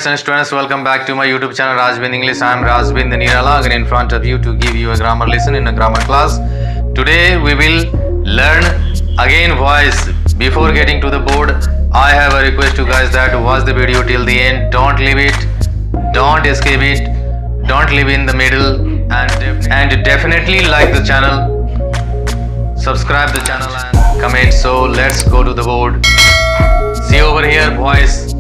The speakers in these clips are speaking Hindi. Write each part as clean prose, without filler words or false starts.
excellent students, welcome back to my YouTube channel Rajbind English. I am Rajbind Nirala again in front of you to give you a grammar lesson in a grammar class. Today we will learn again voice. Before getting to the board, I have a request to guys that watch the video till the end. Don't leave it, don't escape it, don't leave in the middle, and definitely like the channel, subscribe the channel and comment. So let's go to the board. See over here voice.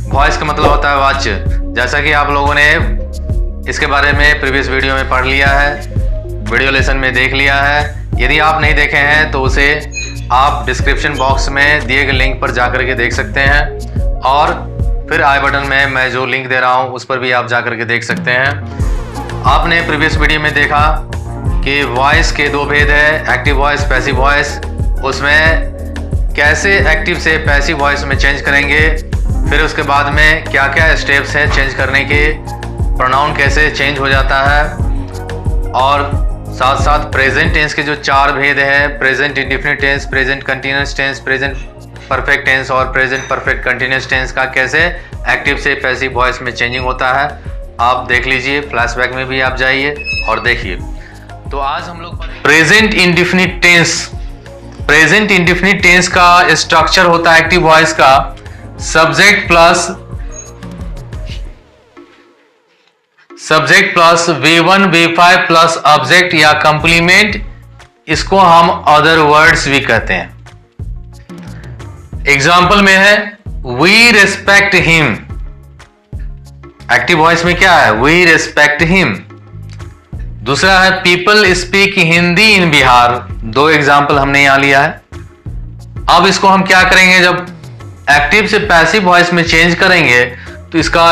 Voice का मतलब होता है वाच्य। जैसा कि आप लोगों ने इसके बारे में प्रीवियस वीडियो में पढ़ लिया है, वीडियो लेसन में देख लिया है। यदि आप नहीं देखे हैं तो उसे आप डिस्क्रिप्शन बॉक्स में दिए गए लिंक पर जाकर के देख सकते हैं, और फिर आई बटन में मैं जो लिंक दे रहा हूं उस पर भी आप जाकर के देख सकते हैं। आपने प्रीवियस वीडियो में देखा कि वॉइस के दो भेद है, एक्टिव वॉइस, पैसिव वॉइस। उसमें कैसे एक्टिव से पैसिव वॉइस में चेंज करेंगे, फिर उसके बाद में क्या क्या स्टेप्स हैं चेंज करने के, प्रोनाउन कैसे चेंज हो जाता है, और साथ साथ प्रेजेंट टेंस के जो चार भेद हैं, present indefinite tense, present continuous tense, present perfect tense और प्रेजेंट परफेक्ट कंटीन्यूअस टेंस का कैसे एक्टिव से पैसिव वॉइस में चेंजिंग होता है, आप देख लीजिए। फ्लैशबैक में भी आप जाइए और देखिए। तो आज हम लोग present indefinite tense, present indefinite tense का स्ट्रक्चर होता है एक्टिव वॉइस का subject plus V1 V5 plus object या कंप्लीमेंट, इसको हम अदर वर्ड्स भी कहते हैं। एग्जाम्पल में है we respect him. Active voice में क्या है? We respect him. दूसरा है people speak Hindi in Bihar. दो एग्जाम्पल हमने यहां लिया है। अब इसको हम क्या करेंगे, जब एक्टिव से पैसिव वॉइस में चेंज करेंगे तो इसका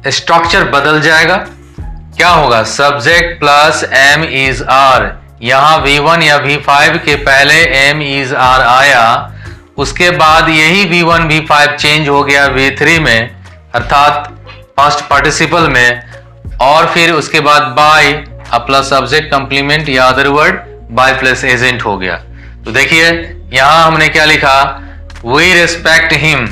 स्ट्रक्चर बदल जाएगा। क्या होगा? Subject plus am is are. यहां V1 या V5 के पहले एम इज आर आया, उसके बाद यही V1 V5 चेंज हो गया V3 में, अर्थात पास्ट पार्टिसिपल में, और फिर उसके बाद बाय प्लस सब्जेक्ट कंप्लीमेंट या other word by plus agent हो गया। तो देखिए यहां हमने क्या लिखा, वी रेस्पेक्ट हिम।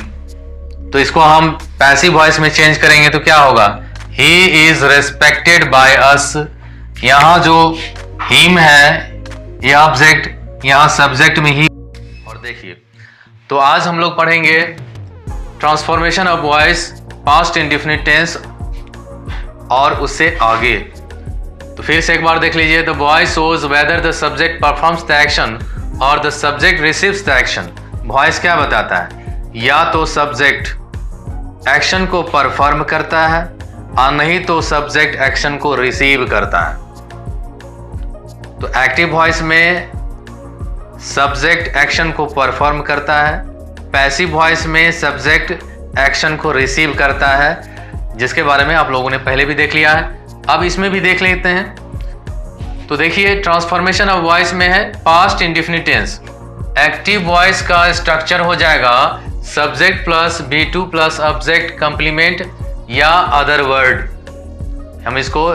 तो इसको हम पैसिव वॉइस में चेंज करेंगे तो क्या होगा? He is respected by us. यहां जो हिम है ये ऑब्जेक्ट, यहां सब्जेक्ट में ही। और देखिए, तो आज हम लोग पढ़ेंगे transformation of voice past indefinite tense और उससे आगे। तो फिर से एक बार देख लीजिए। The voice shows whether the subject performs the action और the subject receives the action. Voice क्या बताता है? या तो सब्जेक्ट एक्शन को परफॉर्म करता है और नहीं तो सब्जेक्ट एक्शन को रिसीव करता है। तो एक्टिव वॉइस में सब्जेक्ट एक्शन को परफॉर्म करता है, पैसिव वॉइस में सब्जेक्ट एक्शन को रिसीव करता है, जिसके बारे में आप लोगों ने पहले भी देख लिया है। अब इसमें भी देख लेते हैं। तो देखिए ट्रांसफॉर्मेशन ऑफ वॉइस में है past indefinite tense. Active voice का स्ट्रक्चर हो जाएगा subject plus V2 plus object complement या अदर वर्ड। हम इसको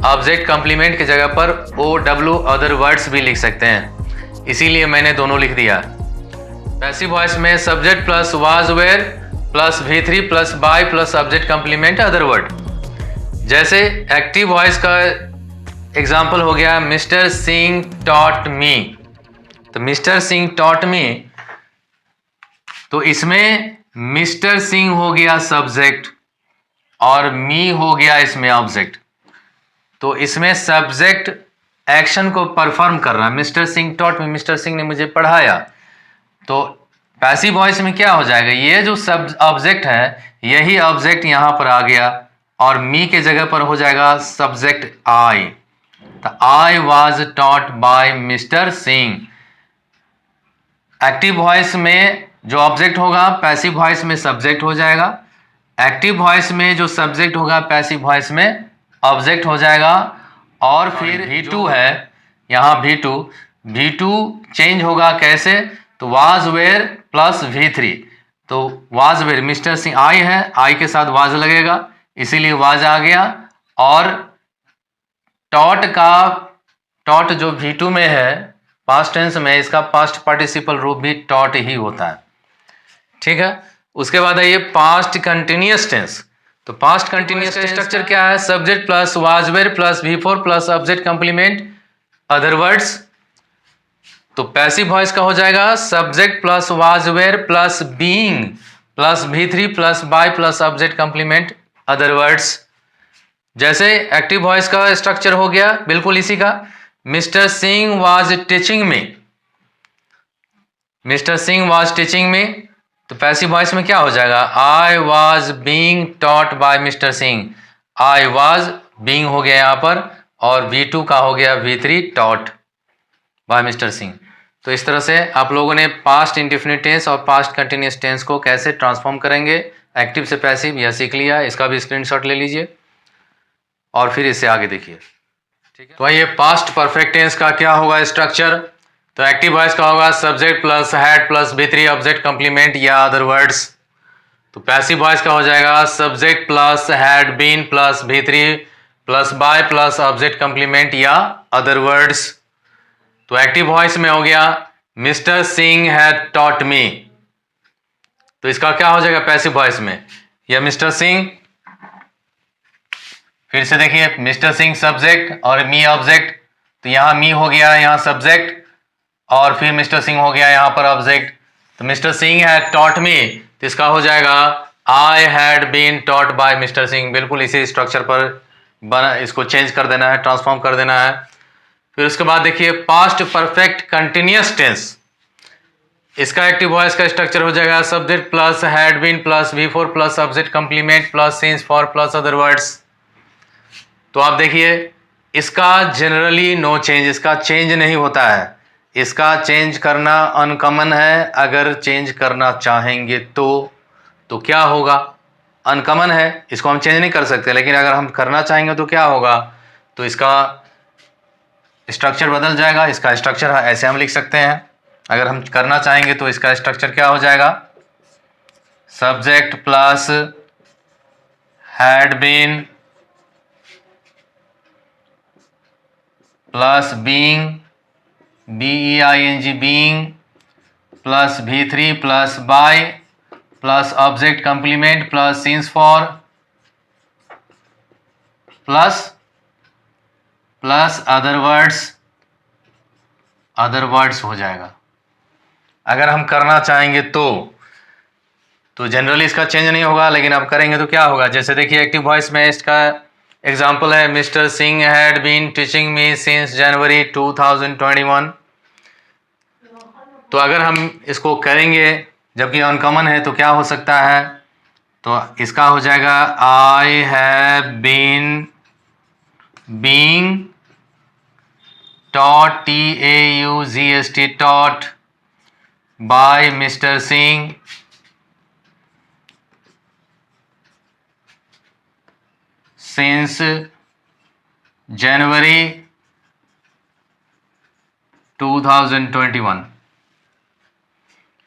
ऑब्जेक्ट कंप्लीमेंट की जगह पर OW अदर वर्ड्स भी लिख सकते हैं, इसीलिए मैंने दोनों लिख दिया। पैसिव वॉइस में subject plus was were plus V3 plus by plus object complement other word. जैसे एक्टिव वॉइस का एग्जाम्पल हो गया मिस्टर सिंह टॉट मी। तो मिस्टर सिंह टॉट मी, तो इसमें मिस्टर सिंह हो गया सब्जेक्ट और मी हो गया इसमें ऑब्जेक्ट। तो इसमें सब्जेक्ट एक्शन को परफॉर्म कर रहा है। Mister Singh taught me, mister Singh ने मुझे पढ़ाया। तो पैसिव वॉइस में क्या हो जाएगा? ये जो सब ऑब्जेक्ट है यही ऑब्जेक्ट यहां पर आ गया और मी के जगह पर हो जाएगा सब्जेक्ट आई। तो I was taught by mister Singh. Active voice में जो ऑब्जेक्ट होगा पैसिव वॉइस में सब्जेक्ट हो जाएगा, एक्टिव वॉइस में जो सब्जेक्ट होगा पैसिव वॉइस में ऑब्जेक्ट हो जाएगा। और फिर V2 है, यहाँ V2 चेंज होगा कैसे? तो वाज वेयर प्लस V3। तो was were mister Singh I है, आई के साथ वाज लगेगा, इसीलिए वाज आ गया। और टॉट जो V2 में है पास्ट टेंस में, इसका पास्ट पार्टिसिपल रूप भी टॉट ही होता है। ठीक है। उसके बाद है ये पास्ट कंटिन्यूअस टेंस। तो तो पास्ट कंटिन्यूअस स्ट्रक्चर क्या है? Subject plus was were plus V4 plus object complement other words. तो पैसिव वॉइस का हो जाएगा subject plus was were plus being plus V3 plus by plus object complement other words. जैसे एक्टिव वॉइस का स्ट्रक्चर हो गया बिल्कुल इसी का, mister Singh was teaching me, mister Singh was teaching me. तो पैसिव वॉइस में क्या हो जाएगा? I was being taught by mister Singh. I was being हो गया यहाँ पर, और V2 का हो गया V3 taught by mister Singh. तो इस तरह से आप लोगों ने पास्ट इंडेफिनिट टेंस और पास्ट कंटिन्यूअस टेंस को कैसे ट्रांसफॉर्म करेंगे एक्टिव से पैसिव, यह सीख लिया। इसका भी स्क्रीनशॉट ले लीजिए और फिर इसे आगे देखिए। ठीक है, तो ये पास्ट परफेक्ट टेंस का क्या होगा स्ट्रक्चर? तो एक्टिव वॉइस का होगा subject plus had plus V3 object complement या अदर वर्ड्स। तो पैसिव वॉइस का हो जाएगा subject plus had been plus V3 plus by plus object complement या अदर वर्ड्स। तो एक्टिव वॉइस में हो गया mister Singh had taught me. तो इसका क्या हो जाएगा पैसिव वॉइस में? यह मिस्टर सिंह, फिर से देखिए मिस्टर सिंह सब्जेक्ट और मी ऑब्जेक्ट। तो यहां मी हो गया, यहां सब्जेक्ट, और फिर मिस्टर सिंह हो गया यहां पर ऑब्जेक्ट। तो mister Singh had taught me, तो इसका हो जाएगा I had been taught by mister Singh. बिल्कुल इसी स्ट्रक्चर पर बना, इसको चेंज कर देना है, ट्रांसफॉर्म कर देना है। फिर उसके बाद देखिए पास्ट परफेक्ट कंटिन्यूअस टेंस, इसका एक्टिव वॉइस का स्ट्रक्चर हो जाएगा subject plus had been plus V4 plus object complement plus since for plus other words. तो आप देखिए इसका जनरली नो चेंज, इसका चेंज नहीं होता है, इसका चेंज करना अनकॉमन है। अगर चेंज करना चाहेंगे तो क्या होगा? अनकॉमन है, इसको हम चेंज नहीं कर सकते, लेकिन अगर हम करना चाहेंगे तो क्या होगा? तो इसका स्ट्रक्चर बदल जाएगा। इसका स्ट्रक्चर ऐसे हम लिख सकते हैं, अगर हम करना चाहेंगे तो इसका स्ट्रक्चर क्या हो जाएगा? Subject plus had been plus being BEING being plus V3 plus by plus object complement plus since for plus other words हो जाएगा। अगर हम करना चाहेंगे तो जनरली इसका चेंज नहीं होगा, लेकिन आप करेंगे तो क्या होगा? जैसे देखिए एक्टिव वॉइस में इसका एग्जाम्पल है mister Singh had been teaching me since January 2021। तो अगर हम इसको करेंगे जबकि अनकॉमन है तो क्या हो सकता है? तो इसका हो जाएगा I have been being taught TAUGST taught by mister Singh since January 2021।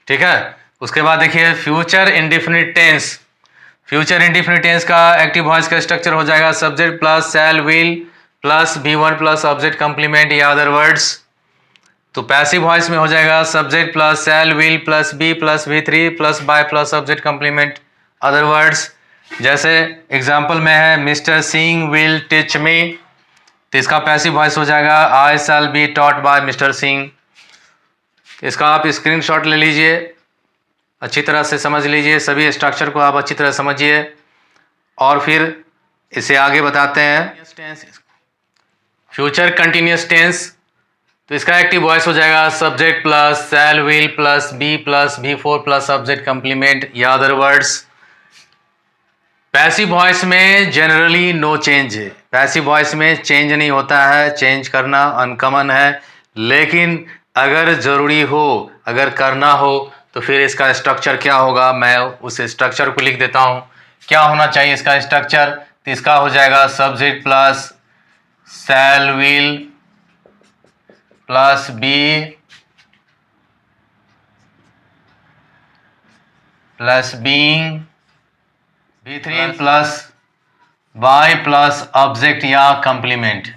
ठीक है, उसके बाद देखिए future indefinite tense. Future indefinite tense का एक्टिव वॉइस का स्ट्रक्चर हो जाएगा subject plus shall will plus V1 plus object complement या अदर वर्ड्स। तो पैसिव वॉइस में हो जाएगा subject plus shall will plus be plus V3 plus by plus object complement other words. जैसे एग्जाम्पल में है mister Singh will teach me, तो इसका पैसिव वॉइस हो जाएगा I shall be taught by mister Singh. इसका आप स्क्रीनशॉट ले लीजिए, अच्छी तरह से समझ लीजिए, सभी स्ट्रक्चर को आप अच्छी तरह समझिए और फिर इसे आगे बताते हैं। फ्यूचर कंटिन्यूअस टेंस, तो इसका एक्टिव वॉइस हो जाएगा subject plus shall will plus be plus V4 plus object complement या अदर वर्ड्स। पैसिव वॉइस में जनरली नो चेंज है, पैसिव वॉइस में चेंज नहीं होता है, चेंज करना अनकॉमन है, लेकिन अगर ज़रूरी हो, अगर करना हो तो फिर इसका स्ट्रक्चर क्या होगा? मैं उस स्ट्रक्चर को लिख देता हूँ। क्या होना चाहिए इसका स्ट्रक्चर? तो इसका हो जाएगा subject plus shall will plus be plus being V3 plus by plus object या कंप्लीमेंट,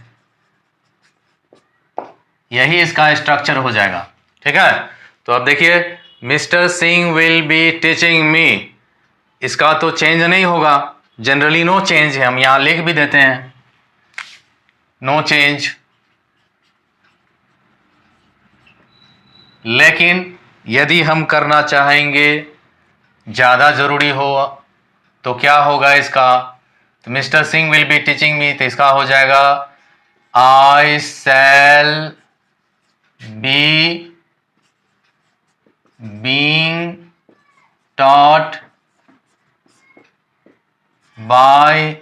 यही इसका स्ट्रक्चर हो जाएगा। ठीक है, तो अब देखिए mister Singh will be teaching मी, इसका तो चेंज नहीं होगा, जनरली नो चेंज है, हम यहां लिख भी देते हैं नो चेंज। लेकिन यदि हम करना चाहेंगे, ज़्यादा ज़रूरी हो, तो क्या होगा इसका? तो mister Singh will be teaching me, तो इसका हो जाएगा I shall be being taught by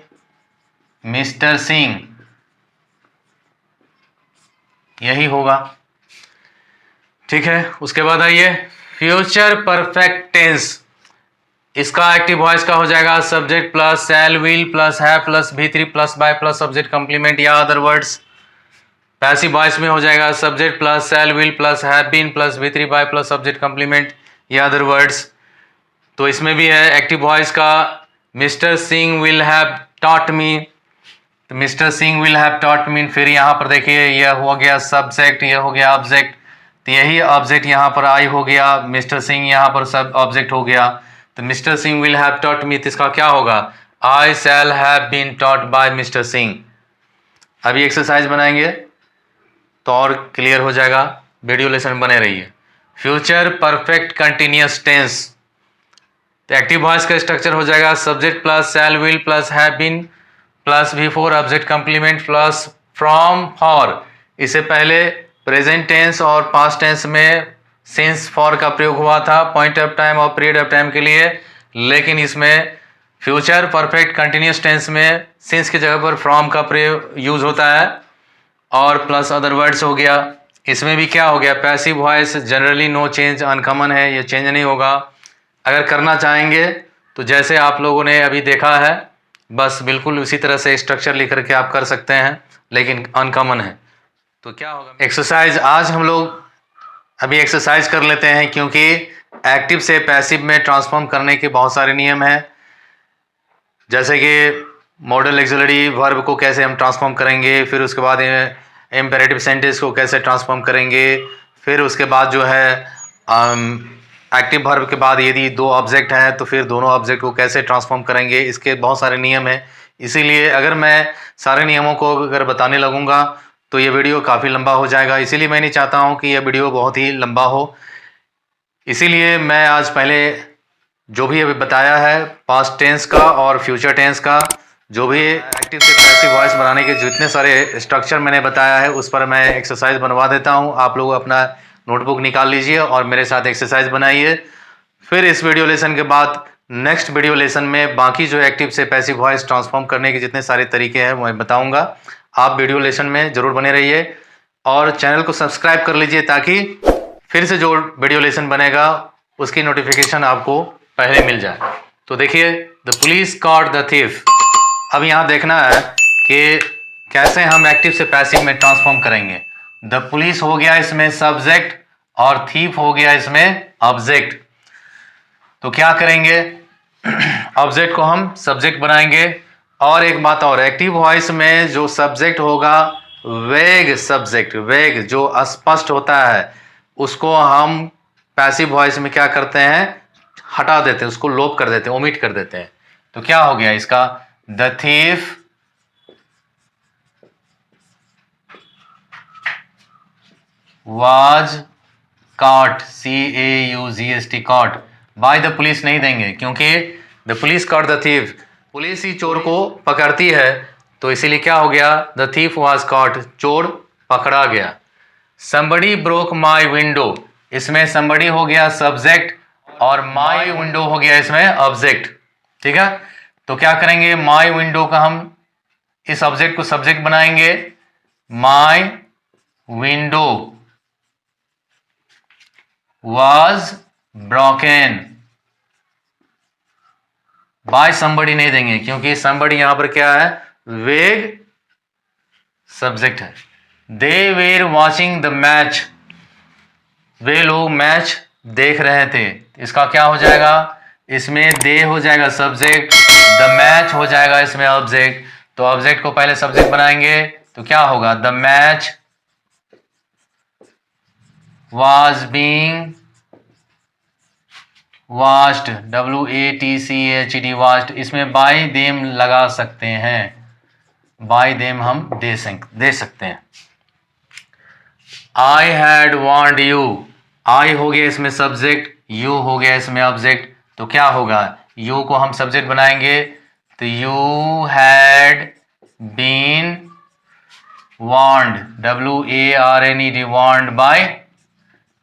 mister Singh, यही होगा। ठीक है, उसके बाद आइए फ्यूचर परफेक्ट टेंस। इसका एक्टिव वॉइस का हो जाएगा subject plus shall will plus है plus V3 plus by plus subject complement या अदर वर्ड्स। पैसिव वॉइस में हो जाएगा subject plus shall will plus have been plus V3 by plus subject complement या अदर वर्ड्स। तो इसमें भी है एक्टिव वॉइस का mister Singh will have taught me, तो mister Singh will have taught me. फिर यहाँ पर देखिए यह हो गया सब्जेक्ट, यह हो गया ऑब्जेक्ट, तो यही ऑब्जेक्ट यहाँ पर आई हो गया, मिस्टर सिंह यहाँ पर सब ऑब्जेक्ट हो गया। तो mister Singh will have taught me, तो इसका क्या होगा? I shall have been taught by mister Singh. अभी एक्सरसाइज बनाएंगे तो और क्लियर हो जाएगा, वीडियो लेसन बने रहिए। फ्यूचर परफेक्ट कंटिन्यूअस टेंस, तो एक्टिव वॉइस का स्ट्रक्चर हो जाएगा subject plus shall will plus have been plus V4 object complement plus from for. इससे पहले प्रेजेंट टेंस और पास्ट टेंस में सिंस फॉर का प्रयोग हुआ था पॉइंट ऑफ टाइम और पीरियड ऑफ टाइम के लिए, लेकिन इसमें फ्यूचर परफेक्ट कंटिन्यूअस टेंस में सिंस की जगह पर फ्रॉम का प्रयोग यूज होता है और प्लस अदर वर्ड्स हो गया। इसमें भी क्या हो गया? Passive voice generally no change uncommon है, ये चेंज नहीं होगा। अगर करना चाहेंगे तो जैसे आप लोगों ने अभी देखा है बस बिल्कुल उसी तरह से स्ट्रक्चर लिख करके आप कर सकते हैं, लेकिन अनकॉमन है। तो क्या होगा? एक्सरसाइज आज हम लोग अभी एक्सरसाइज कर लेते हैं, क्योंकि एक्टिव से पैसिव में ट्रांसफॉर्म करने के बहुत सारे नियम हैं। जैसे कि मॉडल ऑक्सिलरी वर्ब को कैसे हम ट्रांसफॉर्म करेंगे, फिर उसके बाद इम्पेरेटिव सेंटेंस को कैसे ट्रांसफॉर्म करेंगे, फिर उसके बाद जो है एक्टिव वर्ब के बाद यदि दो ऑब्जेक्ट हैं तो फिर दोनों ऑब्जेक्ट को कैसे ट्रांसफॉर्म करेंगे, इसके बहुत सारे नियम हैं। इसीलिए अगर मैं सारे नियमों को अगर बताने लगूंगा तो ये वीडियो काफ़ी लंबा हो जाएगा, इसीलिए मैं नहीं चाहता हूँ कि यह वीडियो बहुत ही लंबा हो। इसीलिए मैं आज पहले जो भी अभी बताया है पास्ट टेंस का और फ्यूचर टेंस का, जो भी एक्टिव से पैसिव वॉइस बनाने के जितने सारे स्ट्रक्चर मैंने बताया है उस पर मैं एक्सरसाइज बनवा देता हूँ। आप लोग अपना नोटबुक निकाल लीजिए और मेरे साथ एक्सरसाइज बनाइए। फिर इस वीडियो लेसन के बाद नेक्स्ट वीडियो लेसन में बाकी जो एक्टिव से पैसिव वॉइस ट्रांसफॉर्म करने के जितने सारे तरीके हैं मैं बताऊंगा। आप वीडियो लेसन में जरूर बने रहिए और चैनल को सब्सक्राइब कर लीजिए, ताकि फिर से जो वीडियो लेसन बनेगा उसकी नोटिफिकेशन आपको पहले मिल जाए। तो देखिए the police caught the thief. अब यहाँ देखना है कि कैसे हम एक्टिव से पैसिव में ट्रांसफॉर्म करेंगे। द पुलिस हो गया इसमें सब्जेक्ट और थीफ हो गया इसमें ऑब्जेक्ट। तो क्या करेंगे, ऑब्जेक्ट को हम सब्जेक्ट बनाएंगे। और एक बात और, एक्टिव वॉइस में जो सब्जेक्ट होगा वेग सब्जेक्ट, वेग जो अस्पष्ट होता है, उसको हम पैसिव वॉइस में क्या करते हैं? हटा देते हैं, उसको लोप कर देते हैं, ओमिट कर देते हैं। तो क्या हो गया इसका? The thief was caught, CAUGHT caught by the police नहीं देंगे, क्योंकि the police caught the thief, police ही चोर को पकड़ती है। तो इसीलिए क्या हो गया? द थीफ वाज कॉट, चोर पकड़ा गया। somebody broke my window, इसमें somebody हो गया सब्जेक्ट और my window हो गया इसमें ऑब्जेक्ट। ठीक है, तो क्या करेंगे? my window का हम इस ऑब्जेक्ट को सब्जेक्ट बनाएंगे। my window was broken by somebody नहीं देंगे, क्योंकि somebody यहां पर क्या है? वेग सब्जेक्ट है। they were watching the match, वे लोग मैच देख रहे थे। इसका क्या हो जाएगा? इसमें they हो जाएगा सब्जेक्ट, the match हो जाएगा इसमें ऑब्जेक्ट। तो ऑब्जेक्ट को पहले सब्जेक्ट बनाएंगे तो क्या होगा? the match was being vast, WATCHED vast, इसमें बाय देम लगा सकते हैं, बाय देम हम दे सकते हैं। आई हैड वार्नड यू, आई हो गया इसमें सब्जेक्ट, यू हो गया इसमें ऑब्जेक्ट, तो क्या होगा, यू को हम सब्जेक्ट बनाएंगे तो you had been warned, WARNED warned by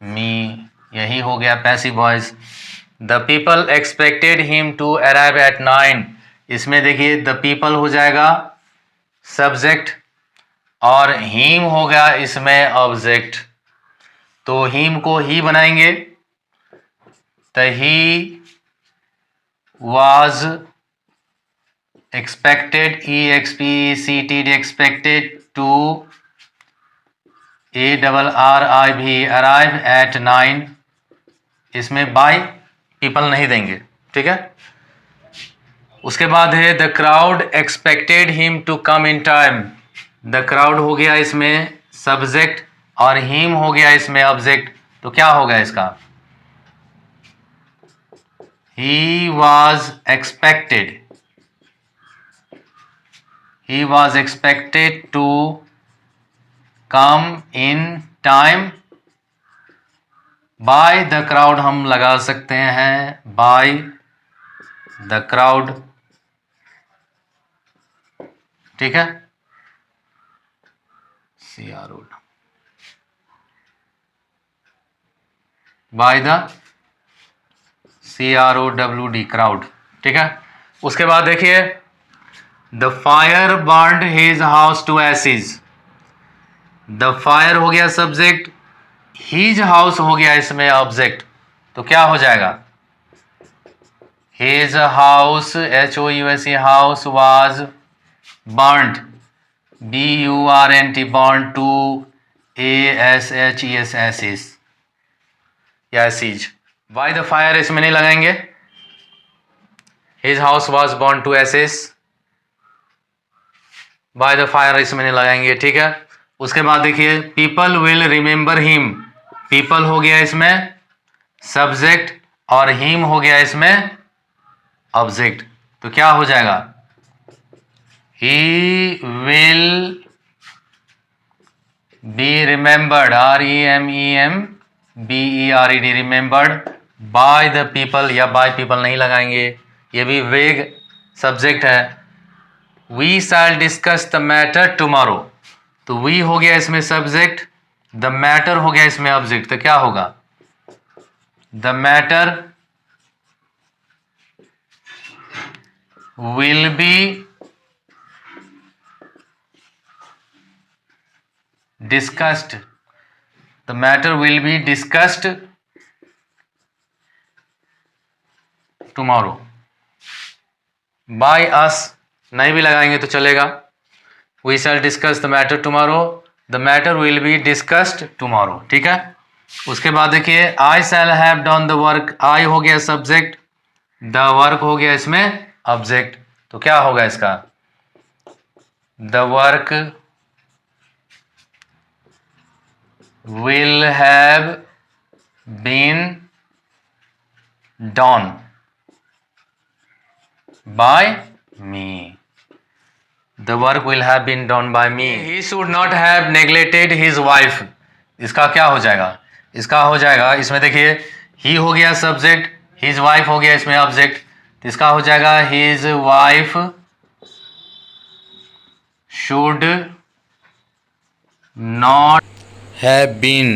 me, यही हो गया passive voice. The people expected him to arrive at 9, इसमें देखिए द पीपल हो जाएगा सब्जेक्ट और हिम हो गया इसमें ऑब्जेक्ट, तो हिम को ही बनाएंगे तो he was expected, EXPECTED expected, to ARRIV arrive at 9, इसमें बाय पीपल नहीं देंगे, ठीक है। उसके बाद है the crowd expected him to come in time, the crowd हो गया इसमें सब्जेक्ट और हिम हो गया इसमें ऑब्जेक्ट, तो क्या होगा इसका, he was expected to come in time, by the crowd हम लगा सकते हैं, बाय द क्राउड, ठीक है, CROD, by the CROWD crowd, ठीक है। उसके बाद देखिए the fire burnt his house to ashes, the fire हो गया सब्जेक्ट, हिज हाउस हो गया इसमें ऑब्जेक्ट, तो क्या हो जाएगा, his house HOUSE house was burnt, BURNT burnt to ASHES ashes या एसिज, बाय द फायर इसमें नहीं लगाएंगे, his house was burnt to ashes, by the fire इसमें नहीं लगाएंगे, ठीक है। उसके बाद देखिए people will remember him, people हो गया इसमें सब्जेक्ट और हिम हो गया इसमें ऑब्जेक्ट, तो क्या हो जाएगा, he will be remembered, REMEMBERED remembered by the people, या बाय पीपल नहीं लगाएंगे, ये भी वेग सब्जेक्ट है। We shall discuss the matter tomorrow, तो वी हो गया इसमें सब्जेक्ट, द मैटर हो गया इसमें ऑब्जेक्ट, तो क्या होगा, the matter will be discussed, the matter will be discussed tomorrow, by us नहीं भी लगाएंगे तो चलेगा, we shall discuss the matter tomorrow, the matter will be discussed tomorrow, ठीक है। उसके बाद देखिए I shall have done the work, I हो गया सब्जेक्ट, द वर्क हो गया इसमें ऑब्जेक्ट, तो क्या होगा इसका, the work will have been done by me, the work will have been done by me, he should not have neglected his wife, इसका क्या हो जाएगा, इसका हो जाएगा इसमें देखिए ही हो गया सब्जेक्ट, his wife हो गया इसमें ऑब्जेक्ट, तो इसका हो जाएगा his wife should not have been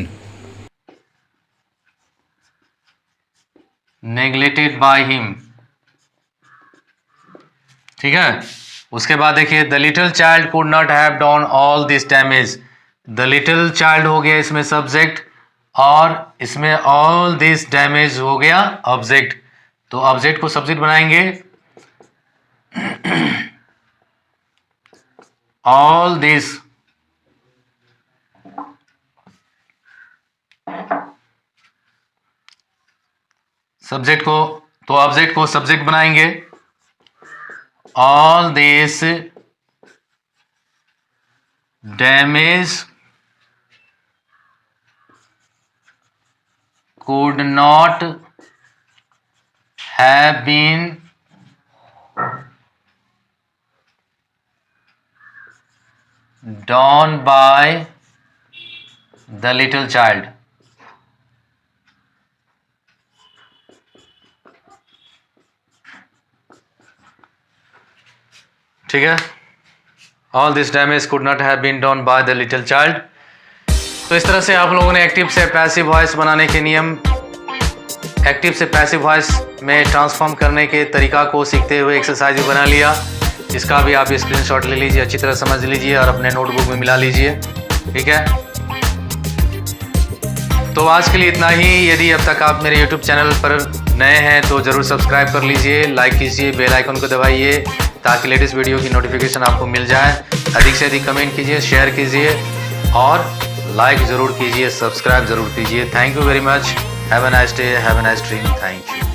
neglected by him, ठीक है। उसके बाद देखिए the little child could not have done all this damage, the little child हो गया इसमें सब्जेक्ट और इसमें ऑल दिस डैमेज हो गया ऑब्जेक्ट, तो ऑब्जेक्ट को सब्जेक्ट बनाएंगे, ऑल दिस सब्जेक्ट को, तो ऑब्जेक्ट को सब्जेक्ट बनाएंगे, all this damage could not have been done by the little child. ठीक है, all this damage could not have been done by the little child. तो इस तरह से आप लोगों ने एक्टिव से पैसिव वॉइस बनाने के नियम, एक्टिव से पैसिव वॉइस में ट्रांसफॉर्म करने के तरीका को सीखते हुए एक्सरसाइज भी बना लिया। इसका भी आप स्क्रीनशॉट ले लीजिए, अच्छी तरह समझ लीजिए और अपने नोटबुक में मिला लीजिए। ठीक है, तो आज के लिए इतना ही। यदि अब तक आप मेरे YouTube चैनल पर नए हैं तो ज़रूर सब्सक्राइब कर लीजिए, लाइक कीजिए, बेल आइकन को दबाइए ताकि लेटेस्ट वीडियो की नोटिफिकेशन आपको मिल जाए। अधिक से अधिक कमेंट कीजिए, शेयर कीजिए और लाइक ज़रूर कीजिए, सब्सक्राइब ज़रूर कीजिए। Thank you very much. Have a nice day, have a nice dream. Thank you.